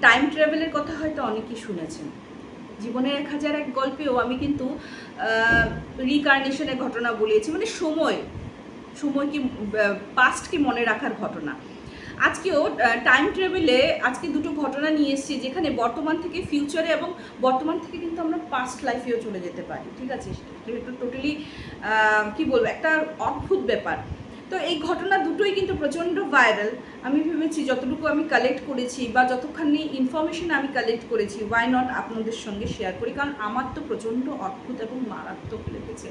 Time ট্রাভেলের কথা হয়তো অনেকেই শুনেছেন। জীবনের 1001 গল্পেও আমি কিন্তু রিকার্নেশনের ঘটনা বলেছি, মানে সময় কি পাস্টকে মনে রাখার ঘটনা। আজকেও টাইম ট্রাভেলে আজকে দুটো ঘটনা নিয়ে এসেছি, যেখানে বর্তমান থেকে ফিউচারে এবং বর্তমান থেকে কিন্তু আমরা পাস্ট লাইফেও চলে যেতে পারি। ঠিক আছে, এটা টোটালি কি বলবো, একটা অদ্ভুত ব্যাপার। তো এই ঘটনা দুটোই কিন্তু প্রচণ্ড ভাইরাল। আমি ভেবেছি যতটুকু আমি কালেক্ট করেছি বা যতখানি ইনফরমেশন আমি কালেক্ট করেছি, ওয়াই নট আপনাদের সঙ্গে শেয়ার করি, কারণ আমার তো প্রচণ্ড অদ্ভুত এবং মারাত্মক লেগেছে।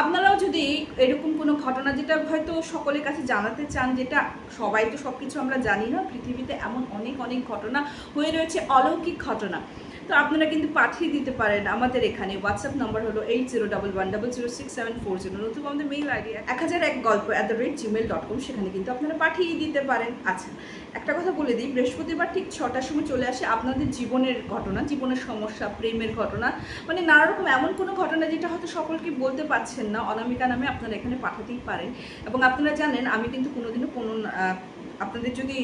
আপনারাও যদি এরকম কোনো ঘটনা, যেটা হয়তো সকলের কাছে জানাতে চান, যেটা সবাই তো সব কিছু আমরা জানি না, পৃথিবীতে এমন অনেক অনেক ঘটনা হয়ে রয়েছে, অলৌকিক ঘটনা, তো আপনারা কিন্তু পাঠিয়ে দিতে পারেন আমাদের এখানে। হোয়াটসঅ্যাপ নাম্বার হলো 8011006740, নতুবা আমাদের মেইল আইডি 1001gulp@gmail.com, সেখানে কিন্তু আপনারা পাঠিয়ে দিতে পারেন। আচ্ছা, একটা কথা বলে দিই, বৃহস্পতিবার ঠিক 6টার সময় চলে আসে আপনাদের জীবনের ঘটনা, জীবনের সমস্যা, প্রেমের ঘটনা, মানে নানা রকম এমন কোনো ঘটনা যেটা হয়তো সকলকে বলতে পারছেন না, অনামিকা নামে আপনারা এখানে পাঠাতেই পারেন। এবং আপনারা জানেন আমি কিন্তু কোনোদিনও কোনো আপনাদের যদি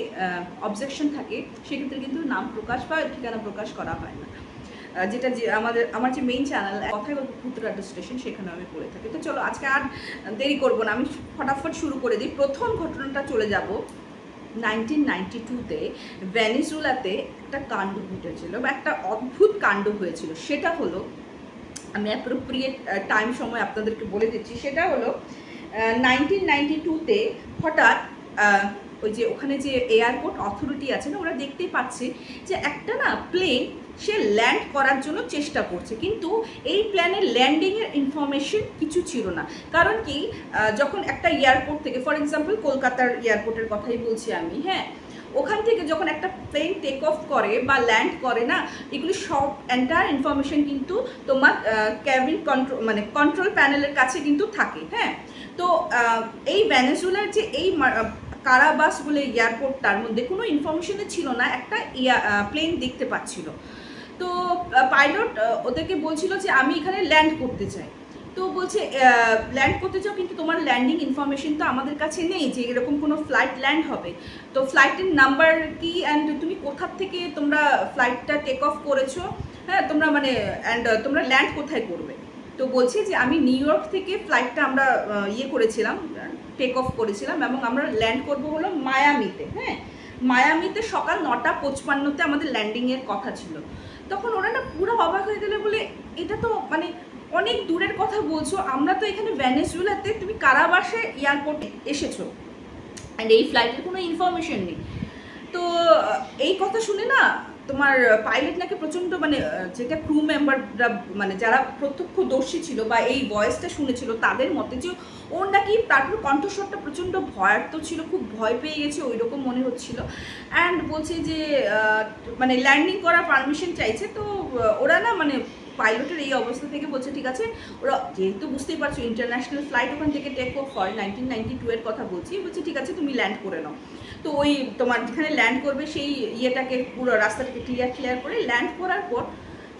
অবজেকশন থাকে সেক্ষেত্রে কিন্তু নাম প্রকাশ বা ঠিকানা প্রকাশ করা হয় না, যেটা যে আমার যে মেইন চ্যানেল কথায় গল্প ভূত রাড্ডো স্টেশন, সেখানে আমি করে থাকি। তো চলো আজকে আর দেরি করবো না, আমি ফটাফট শুরু করে দিই। প্রথম ঘটনাটা চলে যাব 1992-তে ভেনেজুয়েলাতে একটা কাণ্ড ঘটেছিল বা একটা অদ্ভুত কাণ্ড হয়েছিল। সেটা হলো, আমি অ্যাপ্রোপ্রিয়েট টাইম সময় আপনাদেরকে বলে দিচ্ছি, সেটা হলো 1992-তে হঠাৎ ওই যে ওখানে যে এয়ারপোর্ট অথরিটি আছে না, ওরা দেখতেই পাচ্ছে যে একটা না প্লেন সে ল্যান্ড করার জন্য চেষ্টা করছে, কিন্তু এই প্ল্যানের ল্যান্ডিংয়ের ইনফরমেশন কিছু ছিল না। কারণ কি, যখন একটা এয়ারপোর্ট থেকে, ফর এক্সাম্পল কলকাতার এয়ারপোর্টের কথাই বলছি আমি, হ্যাঁ, ওখান থেকে যখন একটা প্লেন টেক অফ করে বা ল্যান্ড করে না, এগুলি সব এন্টায়ার ইনফরমেশন কিন্তু তোমার ক্যাবিন কন্ট্রোল, মানে কন্ট্রোল প্যানেলের কাছে কিন্তু থাকে। হ্যাঁ, তো এই ভেনেজুয়েলার যে এই কারাবাস বলে এয়ারপোর্টটার মধ্যে কোনো ইনফরমেশনে ছিল না, একটা প্লেন দেখতে পাচ্ছিল। তো পাইলট ওদেরকে বলছিল যে আমি এখানে ল্যান্ড করতে চাই। তো বলছে ল্যান্ড করতে চাও, কিন্তু তোমার ল্যান্ডিং ইনফরমেশন তো আমাদের কাছে নেই যে এরকম কোনো ফ্লাইট ল্যান্ড হবে। তো ফ্লাইটের নাম্বার কি অ্যান্ড তুমি কোথার থেকে তোমরা ফ্লাইটটা টেক অফ করেছো, হ্যাঁ তোমরা মানে অ্যান্ড তোমরা ল্যান্ড কোথায় করবে। তো বলছি যে আমি নিউ ইয়র্ক থেকে ফ্লাইটটা আমরা করেছিলাম, টেক অফ করেছিলাম, এবং আমরা ল্যান্ড করবো হলো মায়ামিতে। হ্যাঁ, মায়ামিতে সকাল 9:55-তে আমাদের ল্যান্ডিংয়ের কথা ছিল। তখন ওরা না পুরো অবাক হয়ে গেলে, বলে এটা তো মানে অনেক দূরের কথা বলছো, আমরা তো এখানে ভেনেজুয়েলাতে, তুমি কারাবাসে এয়ারপোর্টে এসেছো অ্যান্ড এই ফ্লাইটের কোনো ইনফরমেশন নেই। তো এই কথা শুনে না তোমার পাইলট নাকি প্রচণ্ড, মানে যেটা ক্রু মেম্বাররা, মানে যারা প্রত্যক্ষদর্শী ছিল বা এই ভয়েসটা শুনেছিল, তাদের মতে যে ওর নাকি তারপর কণ্ঠস্বরটা প্রচণ্ড ভয়ার্থ ছিল, খুব ভয় পেয়ে গেছে ওই রকম মনে হচ্ছিল। অ্যান্ড বলছে যে মানে ল্যান্ডিং করার পারমিশন চাইছে। তো ওরা না মানে পাইলটের এই অবস্থা থেকে বলছে ঠিক আছে, ওরা যেহেতু বুঝতেই পারছো ইন্টারন্যাশনাল ফ্লাইট ওখান থেকে টেক অফ হয়, 1992-এর কথা বলছি, বলছে ঠিক আছে তুমি ল্যান্ড করে নাও। তো ওই তোমার যেখানে ল্যান্ড করবে সেই ইয়েটাকে পুরো রাস্তাটাকে ক্লিয়ার করে ল্যান্ড করার পর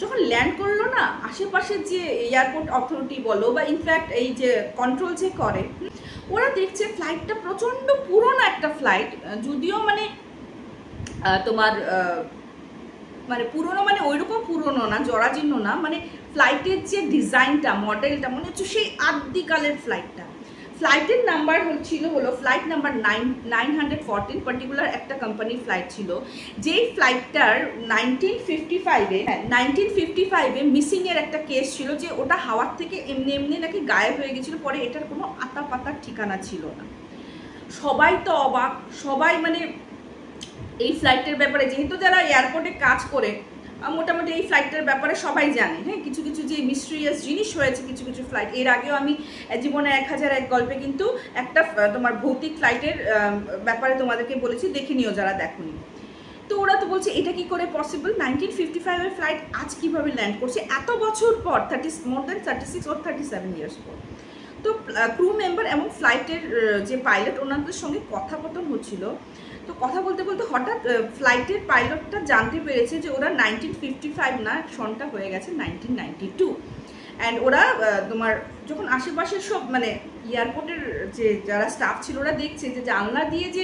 যখন ল্যান্ড করলো না, আশেপাশের যে এয়ারপোর্ট অথরিটি বলো বা ইনফ্যাক্ট এই যে কন্ট্রোল যে করে, ওরা দেখছে ফ্লাইটটা প্রচণ্ড পুরনো একটা ফ্লাইট, যদিও মানে তোমার মানে পুরনো মানে ওইরকম পুরনো না, জরাজীর্ণ না, মানে ফ্লাইটের যে ডিজাইনটা, মডেলটা মনে হচ্ছে সেই আদিকালের ফ্লাইটটা। ফ্লাইটের নাম্বার হলো ফ্লাইট নাম্বার 914, পার্টিকুলার একটা কোম্পানির ফ্লাইট ছিল, যেই ফ্লাইটটার 1955-এ মিসিংয়ের একটা কেস ছিল, যে ওটা হাওয়ার থেকে এমনি নাকি গায়েব হয়ে গেছিলো। পরে এটার কোনো আতা পাতার ঠিকানা ছিল না। সবাই তো অবাক, সবাই মানে এই ফ্লাইটের ব্যাপারে, যেহেতু যারা এয়ারপোর্টে কাজ করে মোটামুটি এই ফ্লাইটের ব্যাপারে সবাই জানে। হ্যাঁ, কিছু কিছু যে মিস্ট্রিয়াস জিনিস হয়েছে কিছু কিছু ফ্লাইট, এর আগেও আমি জীবনে 1001 গল্পে কিন্তু একটা তোমার ভৌতিক ফ্লাইটের ব্যাপারে তোমাদেরকে বলেছি, দেখে নিও যারা দেখোনি। তো ওরা তো বলছে এটা কি করে পসিবল, 1955-এর ফ্লাইট আজ কীভাবে ল্যান্ড করছে এত বছর পর, মোর দ্যান 36 or 37 ইয়ার্স পর। তো ক্রু মেম্বার এবং ফ্লাইটের যে পাইলট, ওনাদের সঙ্গে কথোপকথন হচ্ছিল। তো কথা বলতে বলতে হঠাৎ ফ্লাইটের পাইলটটা জানতে পেরেছে যে ওরা 1955 না, সনটা হয়ে গেছে 1992। অ্যান্ড ওরা তোমার যখন আশেপাশের সব মানে এয়ারপোর্টের যে যারা স্টাফ ছিল ওরা দেখছে যে জানলা দিয়ে যে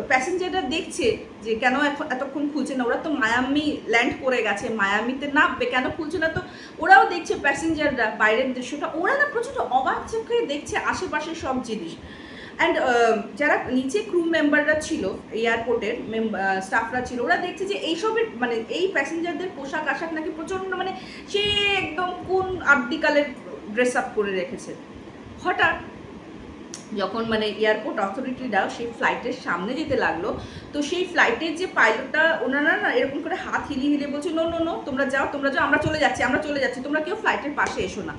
প্যাসেঞ্জাররা দেখছে যে কেন এতক্ষণ খুলছে না, ওরা তো মায়ামি ল্যান্ড করে গেছে, মায়ামিতে নামবে, কেন খুলছে না। তো ওরাও দেখছে প্যাসেঞ্জাররা বাইরের দৃশ্যটা, ওরা না প্রচুর অবাক চোখে দেখছে আশেপাশের সব জিনিস। অ্যান্ড যারা নিচে ক্রু মেম্বাররা ছিল, এয়ারপোর্টের স্টাফরা ছিল, ওরা দেখছে যে এইসবের মানে এই প্যাসেঞ্জারদের পোশাক আশাক নাকি প্রচণ্ড মানে সে একদম কোন আদিকালের ড্রেস আপ করে রেখেছে। হঠাৎ যখন মানে এয়ারপোর্ট অথরিটিরা সেই ফ্লাইটের সামনে যেতে লাগলো, তো সেই ফ্লাইটের যে পাইলটটা ওনারা না এরকম করে হাত হিলিয়ে হিলিয়ে বলছে, নো নো নো তোমরা যাও, আমরা চলে যাচ্ছি, তোমরা কেউ ফ্লাইটের পাশে এসো না।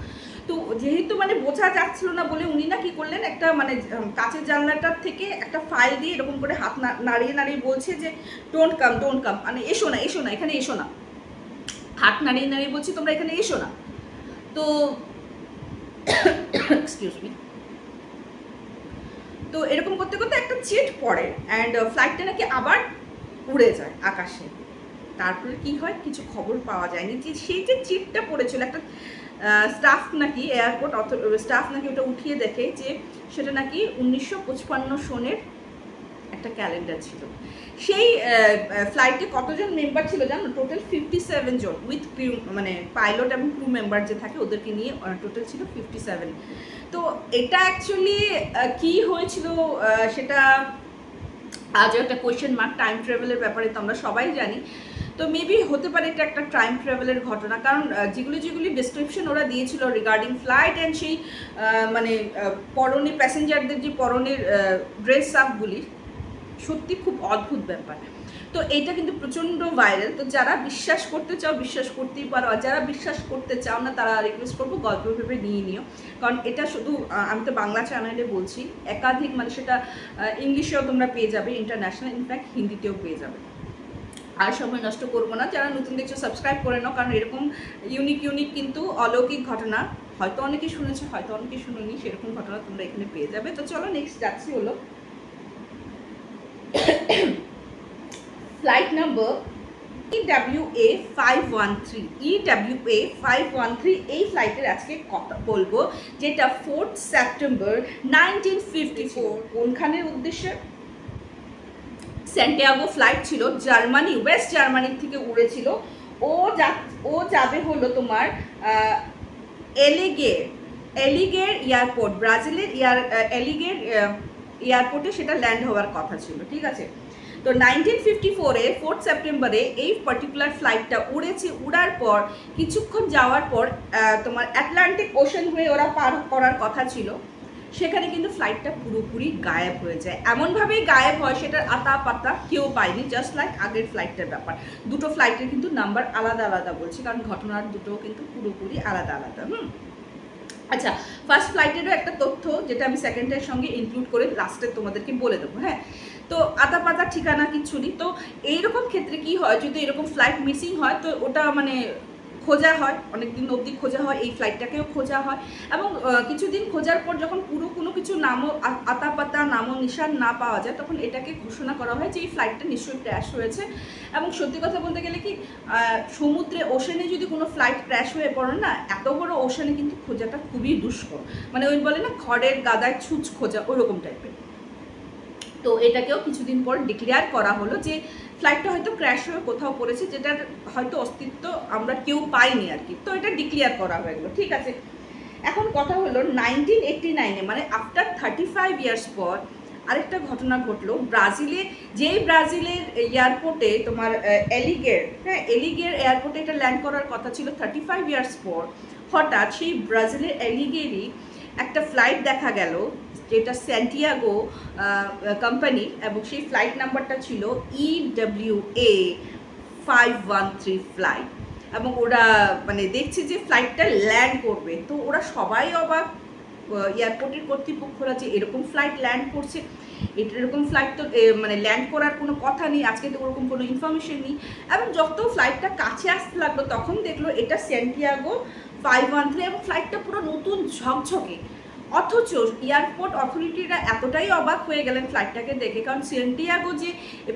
তো যেহেতু মানে বোঝা যাচ্ছিল না বলে উনি না কি করলেন, একটা মানে কাঁচের জানলাটার থেকে একটা ফাইল দিয়ে এরকম করে হাত নাড়িয়ে নাড়িয়ে বলছে যে ডোন্ট কাম, মানে এসো না, এখানে এসো না, হাত নাড়িয়ে নাড়িয়ে বলছি তোমরা এখানে এসো না। তো এক্সকিউজ মি, তো এরকম করতে করতে একটা চিট পড়ে অ্যান্ড ফ্লাইটটা নাকি আবার উড়ে যায় আকাশে। তারপরে কি হয় কিছু খবর পাওয়া যায়নি যে সেই যে চিটটা পড়েছিল, একটা স্টাফ নাকি এয়ারপোর্ট স্টাফ নাকি ওটা উঠিয়ে দেখে যে সেটা নাকি 1955 সনের একটা ক্যালেন্ডার ছিল। সেই ফ্লাইটে কতজন মেম্বার ছিল জানো? টোটাল 57 জন উইথ ক্রু, মানে পাইলট এবং ক্রু মেম্বার যে থাকে ওদেরকে নিয়ে টোটাল ছিল 57। তো এটা অ্যাকচুয়ালি কি হয়েছিল সেটা আজও একটা কোয়েশ্চেন মার্ক। টাইম ট্রাভেলের ব্যাপারে তো আমরা সবাই জানি, তো মেবি হতে পারে এটা একটা টাইম ট্রাভেলের ঘটনা, কারণ যেগুলি ডিসক্রিপশন ওরা দিয়েছিল রিগার্ডিং ফ্লাইট অ্যান্ড সেই মানে পরনে প্যাসেঞ্জারদের যে পরনের ড্রেস আপগুলি সত্যি খুব অদ্ভুত ব্যাপার। তো এইটা কিন্তু প্রচণ্ড ভাইরাল। তো যারা বিশ্বাস করতে চাও বিশ্বাস করতেই পারো, আর যারা বিশ্বাস করতে চাও না তারা রিকোয়েস্ট করবো গল্প ভেবে নিয়ে নিও, কারণ এটা শুধু আমি তো বাংলা চ্যানেলে বলছি, একাধিক মানে সেটা ইংলিশেও তোমরা পেয়ে যাবে, ইন্টারন্যাশনাল ইনফ্যাক্ট হিন্দিতেও পেয়ে যাবে। আর সময় নষ্ট করবো না, যারা নতুন দেখছো সাবস্ক্রাইব করে নাও, কারণ এরকম ইউনিক কিন্তু অলৌকিক ঘটনা হয়তো অনেকে শুনেছে, হয়তো অনেকে শুনুনি, সেরকম ঘটনা তোমরা এখানে পেয়ে যাবে। তো চলো নেক্সট যাচ্ছি হলো ফ্লাইট নাম্বার EWA 513। EWA 513 এই ফ্লাইটের আজকে কথা বলবো, যেটা 4 সেপ্টেম্বর 1954 কোনখানের উদ্দেশ্যে? স্যান্টিয়াগো ফ্লাইট ছিল, জার্মানি, ওয়েস্ট জার্মানির থেকে উড়েছিল। ও যাবে হলো তোমার এলিগের এয়ারপোর্ট, ব্রাজিলের এলিগের এয়ারপোর্টে সেটা ল্যান্ড হওয়ার কথা ছিল, ঠিক আছে। তো 1954-এ 4 সেপ্টেম্বরে এই পার্টিকুলার ফ্লাইটটা উড়েছে। উড়ার পর কিছুক্ষণ যাওয়ার পর তোমার আটলান্টিক ওশান হয়ে ওরা পার করার কথা ছিল, সেখানে কিন্তু ফ্লাইটটা পুরোপুরি গায়েব হয়ে যায়। এমনভাবেই গায়েব হয় সেটার আতা পাতা কেউ পায়নি, জাস্ট লাইক আগের ফ্লাইটটার ব্যাপার। দুটো ফ্লাইটের কিন্তু নাম্বার আলাদা আলাদা বলছি, কারণ ঘটনার দুটো কিন্তু পুরোপুরি আলাদা আলাদা। আচ্ছা, ফার্স্ট ফ্লাইটেরও একটা তথ্য যেটা আমি সেকেন্ডের সঙ্গে ইনক্লুড করে লাস্টে তোমাদেরকে বলে দেবো। হ্যাঁ, তো আতা পাতা ঠিকানা কিচ্ছু নেই। তো এইরকম ক্ষেত্রে কি হয়, যদি এরকম ফ্লাইট মিসিং হয় তো ওটা মানে খোঁজা হয়, অনেকদিন অবধি খোঁজা হয়, এই ফ্লাইটটাকেও খোঁজা হয়, এবং কিছুদিন খোঁজার পর যখন পুরো কোনো কিছু নামও আতা পাতা নামও নিশান না পাওয়া যায়, তখন এটাকে ঘোষণা করা হয় যে এই ফ্লাইটটা নিশ্চয়ই ক্র্যাশ হয়েছে। এবং সত্যি কথা বলতে গেলে কি, সমুদ্রে ওশানে যদি কোনো ফ্লাইট ক্র্যাশ হয়ে পড়ে না, এত বড় ওশানে কিন্তু খোঁজাটা খুবই দুষ্কর, মানে ওই বলে না খড়ের গাদায় ছুঁচ খোঁজা, ওরকম টাইপের। তো এটাকেও কিছুদিন পর ডিক্লেয়ার করা হলো যে ফ্লাইটটা হয়তো ক্র্যাশ হয়ে কোথাও পড়েছে, যেটার হয়তো অস্তিত্ব আমরা কেউ পাইনি আর কি। তো এটা ডিক্লেয়ার করা হয়ে গেলো, ঠিক আছে। এখন কথা হলো 1989-এ মানে আফটার 35 ইয়ার্স পর আরেকটা ঘটনা ঘটলো ব্রাজিলে। যেই ব্রাজিলের এয়ারপোর্টে তোমার এলিগের এয়ারপোর্টে এটা ল্যান্ড করার কথা ছিল 35 ইয়ার্স পর, হঠাৎ সেই ব্রাজিলের এলিগেরই একটা ফ্লাইট দেখা গেল, যেটা স্যান্টিয়াগো কোম্পানি, এবং সেই ফ্লাইট নাম্বারটা ছিল EWA 513 ফ্লাইট। এবং ওরা মানে দেখছে যে ফ্লাইটটা ল্যান্ড করবে, তো ওরা সবাই অবাক, এয়ারপোর্টের কর্তৃপক্ষরা, যে এরকম ফ্লাইট ল্যান্ড করছে, এরকম ফ্লাইট তো মানে ল্যান্ড করার কোনো কথা নেই, আজকে তো ওরকম কোনো ইনফরমেশন নেই। এবং যত ফ্লাইটটা কাছে আসতে লাগলো তখন দেখলো এটা স্যান্টিয়াগো 513, এবং ফ্লাইটটা পুরো নতুন ঝকঝকে। অথচ এয়ারপোর্ট অথরিটিরা এতটাই অবাক হয়ে গেলেন ফ্লাইটটাকে দেখে, কারণ স্যান্টিয়াগো যে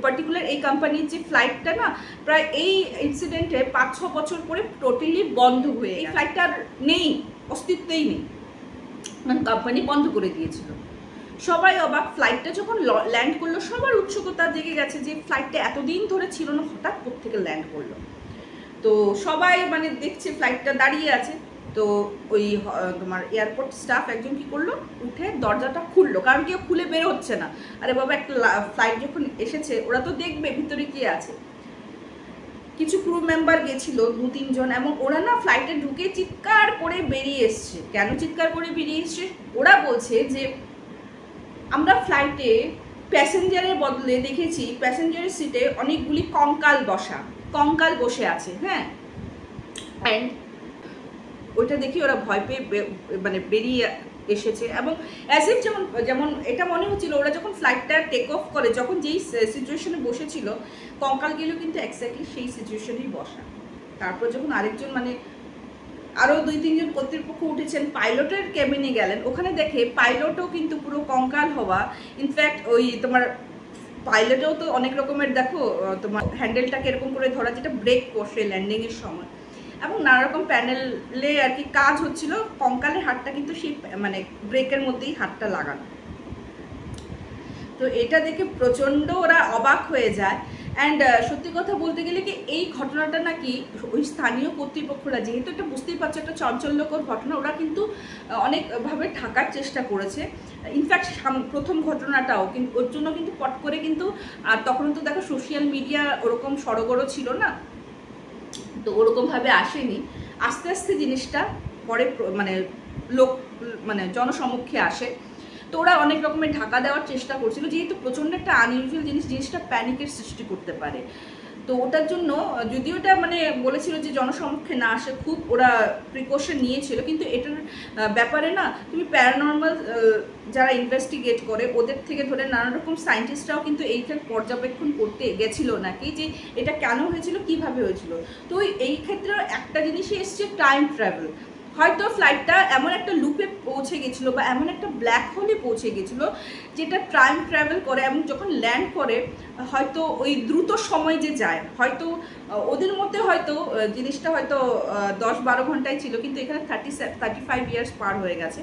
পার্টিকুলার এই কোম্পানির যে ফ্লাইটটা না, প্রায় এই ইনসিডেন্টে 5-6 বছর পরে টোটালি বন্ধ হয়ে, এই ফ্লাইটটার নেই, অস্তিত্বই নেই। মানে কোম্পানি বন্ধ করে দিয়েছিল। সবাই অবাক, ফ্লাইটটা যখন ল্যান্ড করলো সবার উৎসুকতা জেগে গেছে যে ফ্লাইটটা এতদিন ধরে ছিল না, হঠাৎ কোত্থেকে ল্যান্ড করলো। তো সবাই মানে দেখছে ফ্লাইটটা দাঁড়িয়ে আছে। তো ওই তোমার এয়ারপোর্ট স্টাফ একজন কি করলো, উঠে দরজাটা খুললো, কারণ কেউ খুলে বের হচ্ছে না। আরে বাবা, একটা ফ্লাইট যখন এসেছে ওরা তো দেখবে ভিতরে কি আছে। কিছু ক্রু মেম্বার গেছিল 2-3 জন, এবং ওরা না ফ্লাইটে ঢুকে চিৎকার করে বেরিয়ে এসছে। কেন চিৎকার করে বেরিয়ে এসছে? ওরা বলছে যে আমরা ফ্লাইটে প্যাসেঞ্জারের বদলে দেখেছি প্যাসেঞ্জারের সিটে অনেকগুলি কঙ্কাল বসে আছে। হ্যাঁ, অ্যান্ড ওইটা দেখি ওরা ভয় পেয়ে মানে বেরিয়ে এসেছে। এবং অ্যাজ ইফ যেমন এটা মনে হচ্ছিল ওরা যখন ফ্লাইটটা টেক অফ করে, যখন যেই সিচুয়েশনে বসেছিল কঙ্কালগুলো কিন্তু এক্স্যাক্টলি সেই সিচুয়েশনেই বসা। তারপর যখন আরেকজন মানে আরও 2-3 জন কর্তৃপক্ষ উঠেছেন, পাইলটের কেবিনে গেলেন, ওখানে দেখে পাইলটও কিন্তু পুরো কঙ্কাল হওয়া। ইনফ্যাক্ট ওই তোমার পাইলটেও তো অনেক রকমের দেখো তোমার হ্যান্ডেলটাকে এরকম করে ধরা, যেটা ব্রেক করছে ল্যান্ডিংয়ের সময়, এবং নানা রকম প্যানেলে আর কি কাজ হচ্ছিল। কঙ্কালের হাতটা কিন্তু সেই মানে ব্রেকের মধ্যেই হাতটা লাগানো। তো এটা দেখে প্রচণ্ড ওরা অবাক হয়ে যায়। অ্যান্ড সত্যি কথা বলতে গেলে কি এই ঘটনাটা নাকি ওই স্থানীয় কর্তৃপক্ষরা, যেহেতু এটা বুঝতেই পারছে একটা চাঞ্চল্যকর ঘটনা, ওরা কিন্তু অনেকভাবে ঢাকার চেষ্টা করেছে। ইনফ্যাক্ট প্রথম ঘটনাটাও কিন্তু ওর জন্য কিন্তু পট করে কিন্তু, আর তখন তো দেখো সোশ্যাল মিডিয়া ওরকম সড়গড় ছিল না, তো ওরকমভাবে আসেনি। আস্তে আস্তে জিনিসটা পরে মানে জনসমক্ষে আসে। তো ওরা অনেক রকমের ঢাকা দেওয়ার চেষ্টা করছিল, যেহেতু প্রচণ্ড একটা আনইউজুয়াল জিনিসটা প্যানিকের সৃষ্টি করতে পারে। তো ওটার জন্য যদিও ওটা মানে বলেছিল যে জনসমক্ষে না আসে, খুব ওরা প্রিকশন নিয়েছিল, কিন্তু এটার ব্যাপারে না তুমি প্যারানর্মাল যারা ইনভেস্টিগেট করে ওদের থেকে ধরে নানা রকম সায়েন্টিস্টরাও কিন্তু এইটার পর্যবেক্ষণ করতে গেছিল নাকি, যে এটা কেন হয়েছিল, কিভাবে হয়েছিল। তো এই ক্ষেত্রে একটা জিনিসই এসছে, টাইম ট্রাভেল। হয়তো ফ্লাইটটা এমন একটা লুপে পৌঁছে গেছিলো বা এমন একটা ব্ল্যাক হোলে পৌঁছে গেছিলো যেটা টাইম ট্রাভেল করে, এবং যখন ল্যান্ড করে হয়তো ওই দ্রুত সময় যে যায়, হয়তো ওদের মধ্যে হয়তো জিনিসটা হয়তো 10-12 ঘন্টায় ছিল, কিন্তু এখানে 35 ইয়ার্স পার হয়ে গেছে।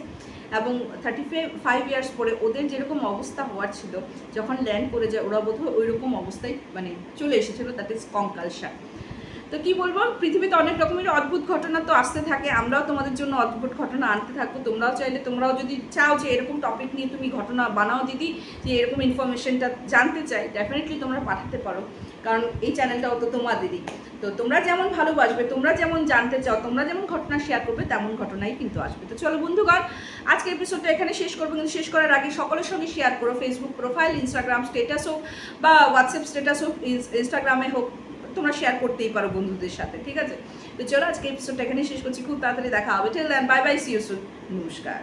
এবং 35 ইয়ার্স পরে ওদের যেরকম অবস্থা হওয়ার ছিল যখন ল্যান্ড করে যায়, ওরা বোধহয় ওই রকম অবস্থায় মানে চলে এসেছিলো, দ্যাট ইজ কঙ্কালসার। তো কি বলবো, পৃথিবীতে অনেক রকমের অদ্ভুত ঘটনা তো আসতে থাকে, আমরাও তোমাদের জন্য অদ্ভুত ঘটনা আনতে থাকবো। তোমরাও চাইলে, তোমরাও যদি চাও যে এরকম টপিক নিয়ে তুমি ঘটনা বানাও দিদি, যে এরকম ইনফরমেশনটা জানতে চাই, ডেফিনেটলি তোমরা পাঠাতে পারো, কারণ এই চ্যানেলটাও তো তোমাদেরই। তো তোমরা যেমন ভালোবাসবে, তোমরা যেমন জানতে চাও, তোমরা যেমন ঘটনা শেয়ার করবে, তেমন ঘটনাই কিন্তু আসবে। তো চলো বন্ধুগণ, আজকের এপিসোডটা এখানে শেষ করবো, কিন্তু শেষ করার আগে সকলের সঙ্গে শেয়ার করো, ফেসবুক প্রোফাইল, ইনস্টাগ্রাম স্ট্যাটাস হোক বা হোয়াটসঅ্যাপ স্ট্যাটাস হোক, ইনস্টাগ্রামে হোক, তোমরা শেয়ার করতেই পারো বন্ধুদের সাথে, ঠিক আছে? তো চলো আজকে এপিসোডটা এখানে শেষ করছি, খুব তাড়াতাড়ি দেখা হবে। Till then, bye bye, see you soon, নমস্কার।